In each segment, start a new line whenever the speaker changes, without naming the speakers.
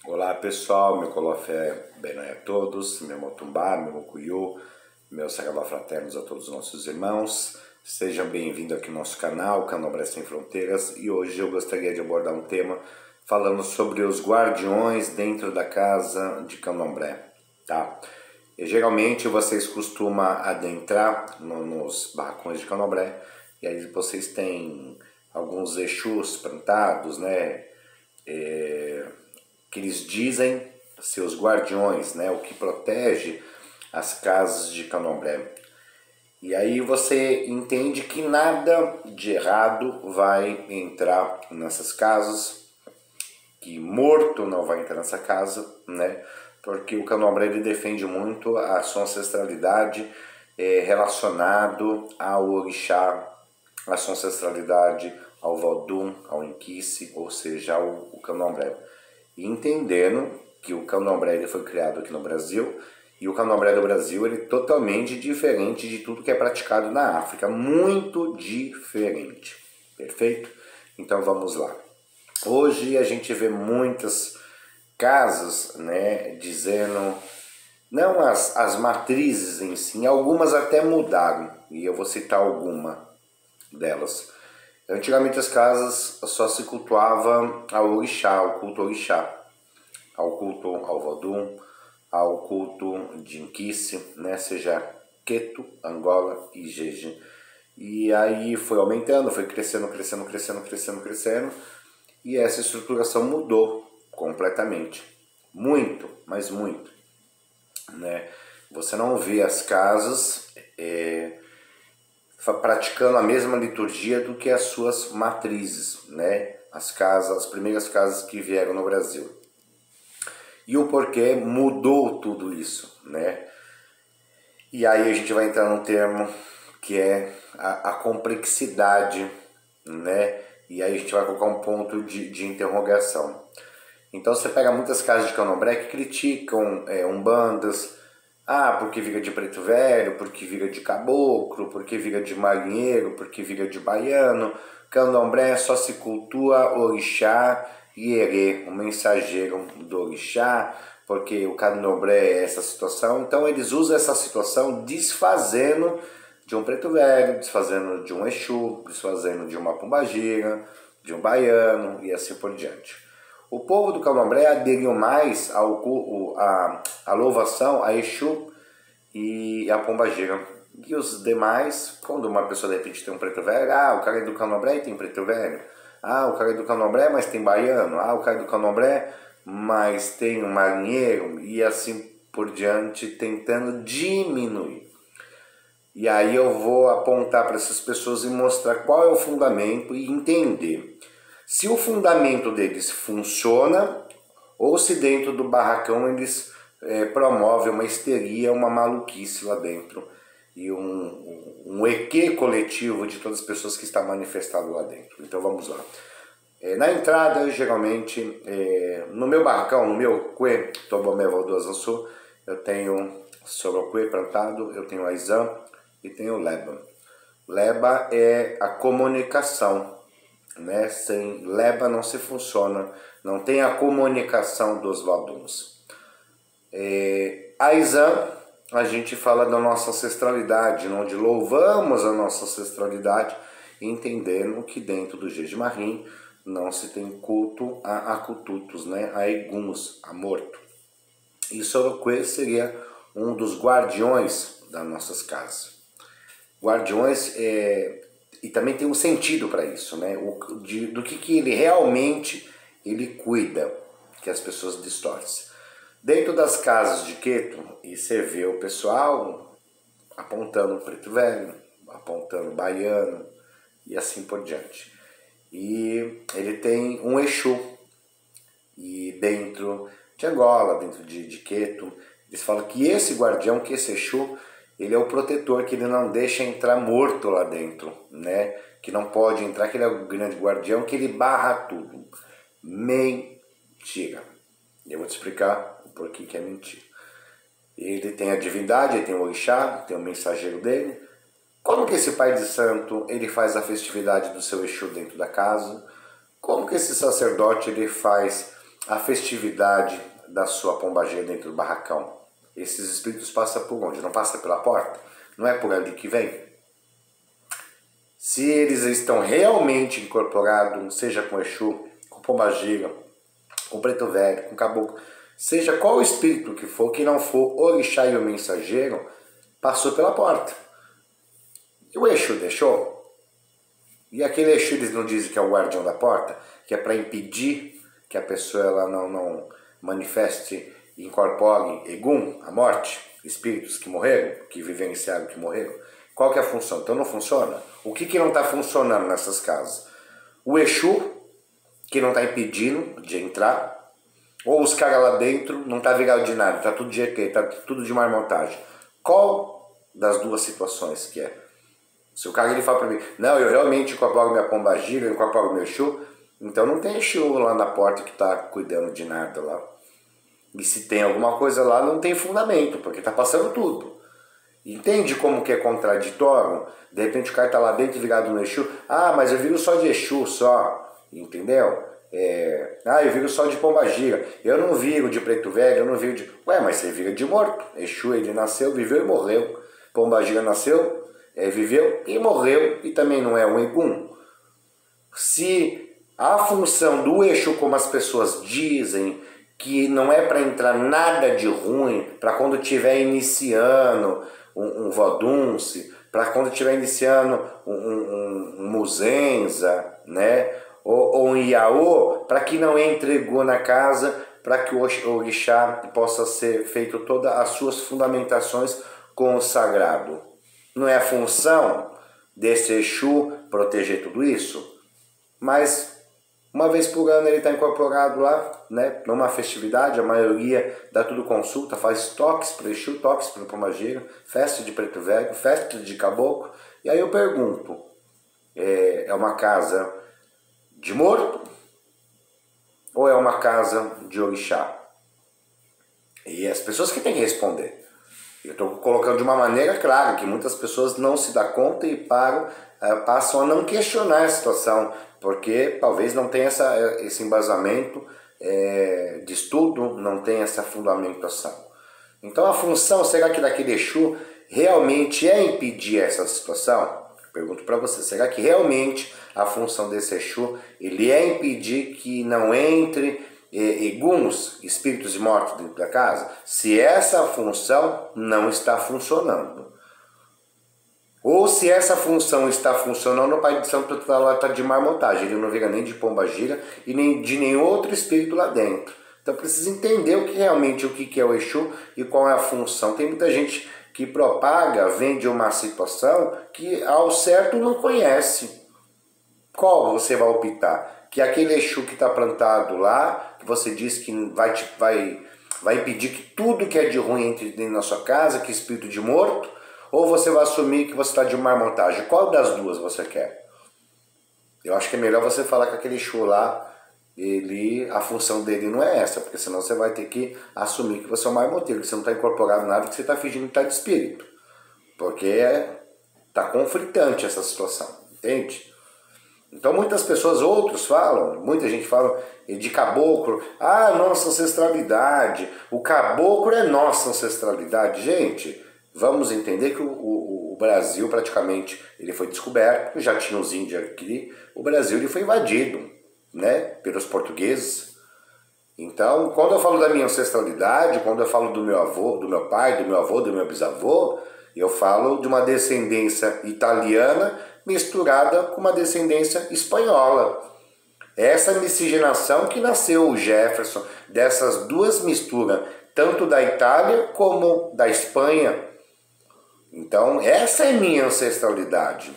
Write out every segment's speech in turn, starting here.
Olá pessoal, meu colofé benai a todos, meu motumbá, meu mocuyu, meus saravá fraternos a todos os nossos irmãos. Sejam bem-vindos aqui no nosso canal, Candomblé Sem Fronteiras, e hoje eu gostaria de abordar um tema falando sobre os guardiões dentro da casa de Candomblé, tá? E, geralmente vocês costumam adentrar nos barracões de Candomblé e aí vocês têm alguns exus plantados, né? Que eles dizem seus guardiões, né, o que protege as casas de Candomblé. E aí você entende que nada de errado vai entrar nessas casas, que morto não vai entrar nessa casa, né? Porque o Candomblé ele defende muito a sua ancestralidade relacionado ao orixá, a sua ancestralidade ao Vodum, ao Inquice, ou seja, ao Candomblé. E entendendo que o Candomblé ele foi criado aqui no Brasil e o Candomblé do Brasil ele é totalmente diferente de tudo que é praticado na África, muito diferente, perfeito? Então vamos lá. Hoje a gente vê muitas casas, né, dizendo, não as matrizes em si, algumas até mudaram, e eu vou citar alguma delas. Antigamente as casas só se cultuava ao orixá, ao culto ao orixá, ao culto ao Vodum, ao culto de Inquice, né, seja Queto, Angola e Jeje. E aí foi aumentando, foi crescendo, e essa estruturação mudou completamente. Muito, mas muito. Né? Você não vê as casas praticando a mesma liturgia do que as suas matrizes, né? As primeiras casas que vieram no Brasil. E o porquê mudou tudo isso, né? E aí a gente vai entrar num termo que é a complexidade, né? E aí a gente vai colocar um ponto de interrogação. Então você pega muitas casas de Candomblé que criticam umbandas, porque vira de preto velho, porque vira de caboclo, porque vira de marinheiro, porque vira de baiano. Candomblé só se cultua orixá e erê, o mensageiro do orixá, porque o candomblé é essa situação. Então eles usam essa situação desfazendo de um preto velho, desfazendo de um exu, desfazendo de uma pombagira, de um baiano e assim por diante. O povo do Candomblé aderiu mais à louvação a Exu e a pombagira. E os demais, quando uma pessoa de repente tem um preto velho, o cara é do Candomblé e tem preto velho. O cara é do Candomblé, mas tem baiano. O cara é do Candomblé, mas tem um marinheiro. E assim por diante, tentando diminuir. E aí eu vou apontar para essas pessoas e mostrar qual é o fundamento e entender se o fundamento deles funciona ou se dentro do barracão eles promovem uma histeria, uma maluquice lá dentro e um equê coletivo de todas as pessoas que estão manifestado lá dentro. Então vamos lá. Na entrada, geralmente, no meu barracão, no meu cuê, Tobomé Valdoazançu, eu tenho Sorocuê plantado, eu tenho Aizã e tenho Leba. Leba é a comunicação, né? Sem Leba não se funciona, não tem a comunicação dos Valduns. Aizã, a gente fala da nossa ancestralidade, onde louvamos a nossa ancestralidade, entendendo que dentro do Jejmarim não se tem culto a Akututus, né? A Eguns, a morto. E Sorocuê seria um dos guardiões das nossas casas. Guardiões e também tem um sentido para isso, né? Do que ele realmente ele cuida, que as pessoas distorcem. Dentro das casas de Queto, e você vê o pessoal apontando preto velho, apontando baiano e assim por diante. E ele tem um Exu, e dentro de Angola, dentro de Queto, eles falam que esse guardião, que esse Exu, ele é o protetor, que ele não deixa entrar morto lá dentro, né? Que não pode entrar, que ele é o grande guardião, que ele barra tudo. Mentira. Eu vou te explicar o porquê que é mentira. Ele tem a divindade, ele tem o orixá, tem o mensageiro dele. Como que esse pai de santo, ele faz a festividade do seu Exu dentro da casa? Como que esse sacerdote, ele faz a festividade da sua pombagira dentro do barracão? Esses espíritos passam por onde? Não passa pela porta? Não é por ali que vem? Se eles estão realmente incorporados, seja com Exu, com pombagira, com preto velho, com caboclo, seja qual o espírito que for, que não for orixá e o mensageiro, passou pela porta. E o Exu deixou? E aquele Exu, eles não dizem que é o guardião da porta, que é para impedir que a pessoa ela não manifeste e incorpore Egum, a morte, espíritos que morreram, que vivenciaram, que morreram. Qual que é a função? Então não funciona. O que não está funcionando nessas casas? O Exu, que não está impedindo de entrar, ou os caras lá dentro não está virado de nada, está tudo de EQ, está tudo de marmontagem. Qual das duas situações que é? Se o cara ele fala para mim, não, eu realmente incorporo minha pombagira, eu incorporo meu Exu, então não tem Exu lá na porta que está cuidando de nada lá. E se tem alguma coisa lá, não tem fundamento, porque está passando tudo. Entende como que é contraditório? De repente o cara está lá dentro virado no Exu, ah, mas eu viro só de Exu só, entendeu? Eu viro só de pombagira, eu não viro de preto velho, eu não viro de... Ué, mas você vira de morto. Exu, ele nasceu, viveu e morreu. Pombagira nasceu, viveu e morreu, e também não é um Egum. Se a função do Exu, como as pessoas dizem, que não é para entrar nada de ruim, para quando estiver iniciando um vodunce, para quando estiver iniciando um muzenza, né? Ou um iaô, para que não entre Egu na casa, para que o orixá possa ser feito todas as suas fundamentações com o sagrado. Não é a função desse Exu proteger tudo isso? Mas uma vez por ano ele está incorporado lá, né, numa festividade, a maioria dá tudo consulta, faz toques para Exu, toques para pombagira, festa de preto velho, festa de caboclo. E aí eu pergunto, é uma casa de morto ou é uma casa de orixá? E as pessoas que têm que responder. Eu estou colocando de uma maneira clara, que muitas pessoas não se dão conta e passam a não questionar a situação, porque talvez não tenha esse embasamento de estudo, não tenha essa fundamentação. Então a função, será que daquele Exu realmente é impedir essa situação? Pergunto para você, será que realmente a função desse Exu ele é impedir que não entre Eguns, espíritos de mortos dentro da casa? Se essa função não está funcionando. Ou se essa função está funcionando, o Pai de Santo está de marmotagem, ele não vira nem de pombagira e nem de nenhum outro espírito lá dentro. Então precisa entender o que é o Exu e qual é a função. Tem muita gente que propaga, vende uma situação que ao certo não conhece. Qual você vai optar? Que aquele Exu que está plantado lá, que você diz que vai impedir que tudo que é de ruim entre dentro da sua casa, que é espírito de morto, ou você vai assumir que você está de marmontagem? Qual das duas você quer? Eu acho que é melhor você falar que aquele Exu lá, a função dele não é essa, porque senão você vai ter que assumir que você é um marmoteiro, que você não está incorporado nada, que você está fingindo que está de espírito. Porque está conflitante essa situação, entende? Então muitas pessoas, outros falam, muita gente fala de caboclo, nossa ancestralidade, o caboclo é nossa ancestralidade. Gente, vamos entender que o Brasil praticamente ele foi descoberto, já tinha os índios aqui, o Brasil ele foi invadido, né, pelos portugueses. Então, quando eu falo da minha ancestralidade, quando eu falo do meu avô, do meu pai, do meu avô, do meu bisavô, eu falo de uma descendência italiana misturada com uma descendência espanhola. Essa miscigenação que nasceu o Jefferson, dessas duas misturas, tanto da Itália como da Espanha. Então, essa é minha ancestralidade.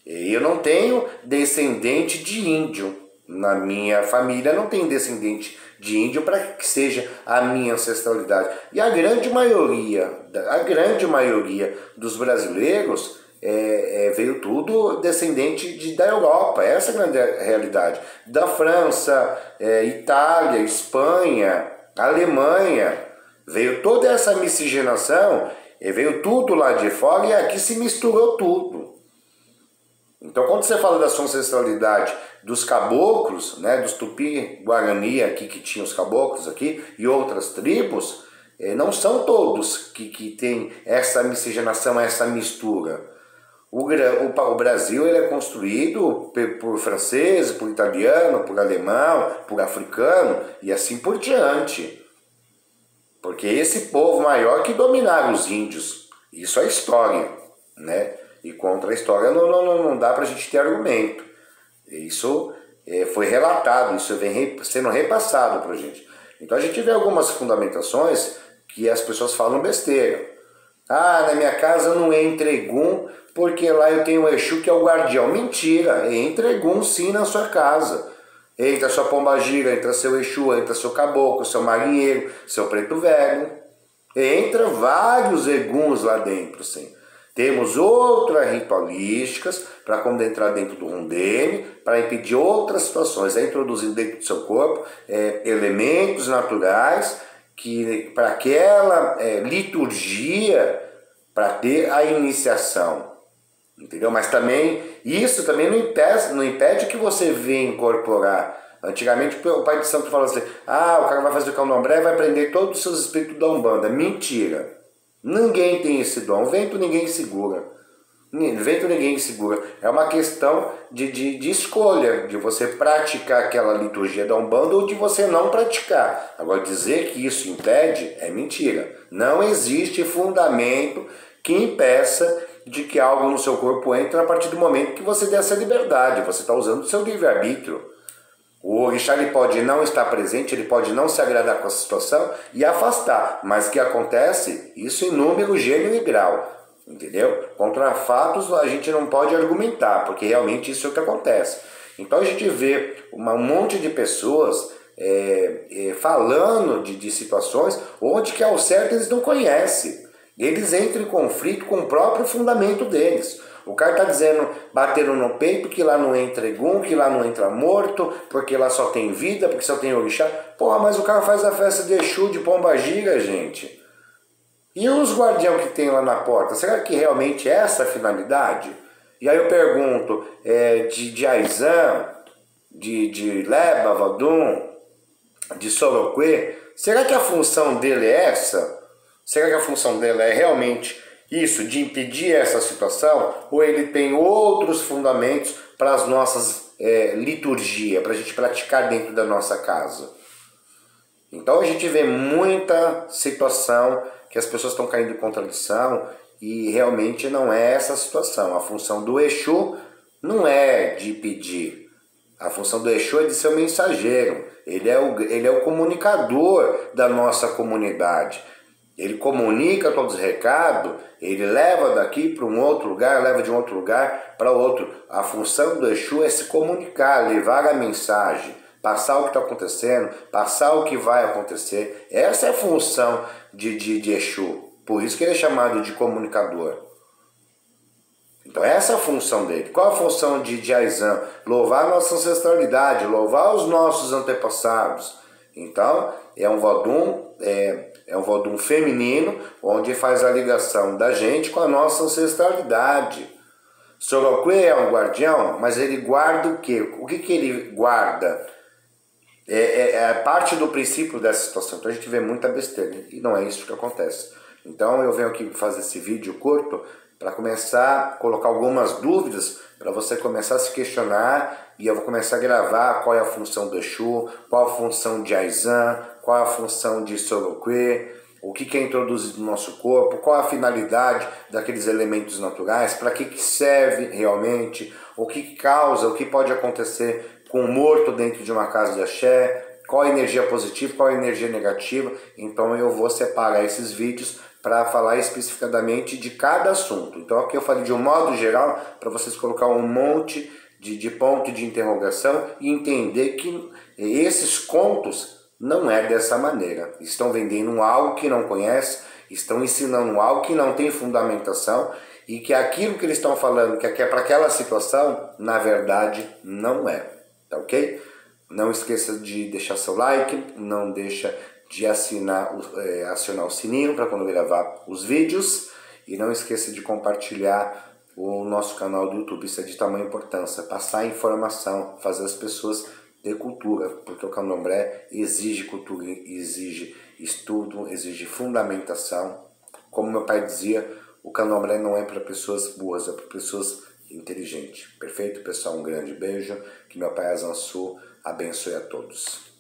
Eu não tenho descendente de índio. Na minha família não tem descendente de índio para que seja a minha ancestralidade. E a grande maioria dos brasileiros veio tudo descendente da Europa. Essa é a grande realidade. Da França, Itália, Espanha, Alemanha. Veio toda essa miscigenação, veio tudo lá de fora e aqui se misturou tudo. Então, quando você fala da sua ancestralidade dos caboclos, né, dos Tupi-Guarani aqui, que tinham os caboclos aqui, e outras tribos, não são todos que têm essa miscigenação, essa mistura. O Brasil ele é construído por francês, por italiano, por alemão, por africano e assim por diante. Porque esse povo maior que dominaram os índios. Isso é história, né? E contra a história não dá pra gente ter argumento. Isso foi relatado, isso vem sendo repassado pra gente. Então a gente vê algumas fundamentações que as pessoas falam besteira. Ah, na minha casa não entra Egum porque lá eu tenho o Exu que é o guardião. Mentira, entra Egum sim na sua casa. Entra sua pombagira, entra seu Exu, entra seu caboclo, seu marinheiro, seu preto velho. Entra vários Eguns lá dentro, sim. Temos outras ritualísticas para quando entrar dentro do Rondene, para impedir outras situações, introduzindo dentro do seu corpo elementos naturais que para aquela liturgia, para ter a iniciação. Entendeu? Mas também, isso também não impede que você venha incorporar. Antigamente o pai de santo falava assim, o cara vai fazer o candomblé e vai prender todos os seus espíritos da Umbanda. Mentira. Ninguém tem esse dom. Vento ninguém segura. Vento ninguém segura. É uma questão de escolha, de você praticar aquela liturgia da Umbanda ou de você não praticar. Agora, dizer que isso impede é mentira. Não existe fundamento que impeça de que algo no seu corpo entre a partir do momento que você der essa liberdade. Você está usando o seu livre-arbítrio. O orixá ele pode não estar presente, ele pode não se agradar com a situação e afastar. Mas o que acontece? Isso em número, gênero e grau. Entendeu? Contra fatos a gente não pode argumentar, porque realmente isso é o que acontece. Então a gente vê um monte de pessoas falando de situações onde que ao certo eles não conhecem. Eles entram em conflito com o próprio fundamento deles. O cara está dizendo, batendo no peito, que lá não entra Egum, que lá não entra morto, porque lá só tem vida, porque só tem orixá. Porra, mas o cara faz a festa de Exu, de Pombagira, gente. E os guardião que tem lá na porta, será que realmente é essa a finalidade? E aí eu pergunto, de Aizan, de Leba, Vadum, de Soroquê, será que a função dele é essa? Será que a função dele é realmente isso, de impedir essa situação? Ou ele tem outros fundamentos para as nossas liturgias, para a gente praticar dentro da nossa casa? Então a gente vê muita situação que as pessoas estão caindo em contradição e realmente não é essa a situação. A função do Exu não é de pedir. A função do Exu é de ser o mensageiro. Ele é o comunicador da nossa comunidade. Ele comunica todos os recados, ele leva daqui para um outro lugar, leva de um outro lugar para outro. A função do Exu é se comunicar, levar a mensagem, passar o que está acontecendo, passar o que vai acontecer. Essa é a função de Exu. Por isso que ele é chamado de comunicador. Então essa é a função dele. Qual a função de Aizan? Louvar a nossa ancestralidade, louvar os nossos antepassados. Então é um Vodum feminino, onde faz a ligação da gente com a nossa ancestralidade. Soroquê é um guardião, mas ele guarda o quê? O que ele guarda? É parte do princípio dessa situação. Então a gente vê muita besteira e não é isso que acontece. Então eu venho aqui fazer esse vídeo curto para começar a colocar algumas dúvidas, para você começar a se questionar, e eu vou começar a gravar qual é a função do Exu, qual a função de Aizan, qual a função de Soroquê, o que é introduzido no nosso corpo, qual a finalidade daqueles elementos naturais, para que serve realmente, o que causa, o que pode acontecer com o morto dentro de uma casa de axé, qual a energia positiva, qual a energia negativa. Então eu vou separar esses vídeos para falar especificadamente de cada assunto. Então aqui eu falei de um modo geral, para vocês colocar um monte de ponto de interrogação e entender que esses contos não é dessa maneira. Estão vendendo algo que não conhece, estão ensinando algo que não tem fundamentação e que aquilo que eles estão falando que é para aquela situação, na verdade não é. Tá ok? Não esqueça de deixar seu like, não deixa de acionar o sininho para quando eu gravar os vídeos e não esqueça de compartilhar o nosso canal do YouTube. Isso é de tamanha importância, passar informação, fazer as pessoas ter cultura, porque o candomblé exige cultura, exige estudo, exige fundamentação. Como meu pai dizia, o candomblé não é para pessoas boas, é para pessoas inteligentes. Perfeito, pessoal? Um grande beijo, que meu pai Azansu abençoe a todos.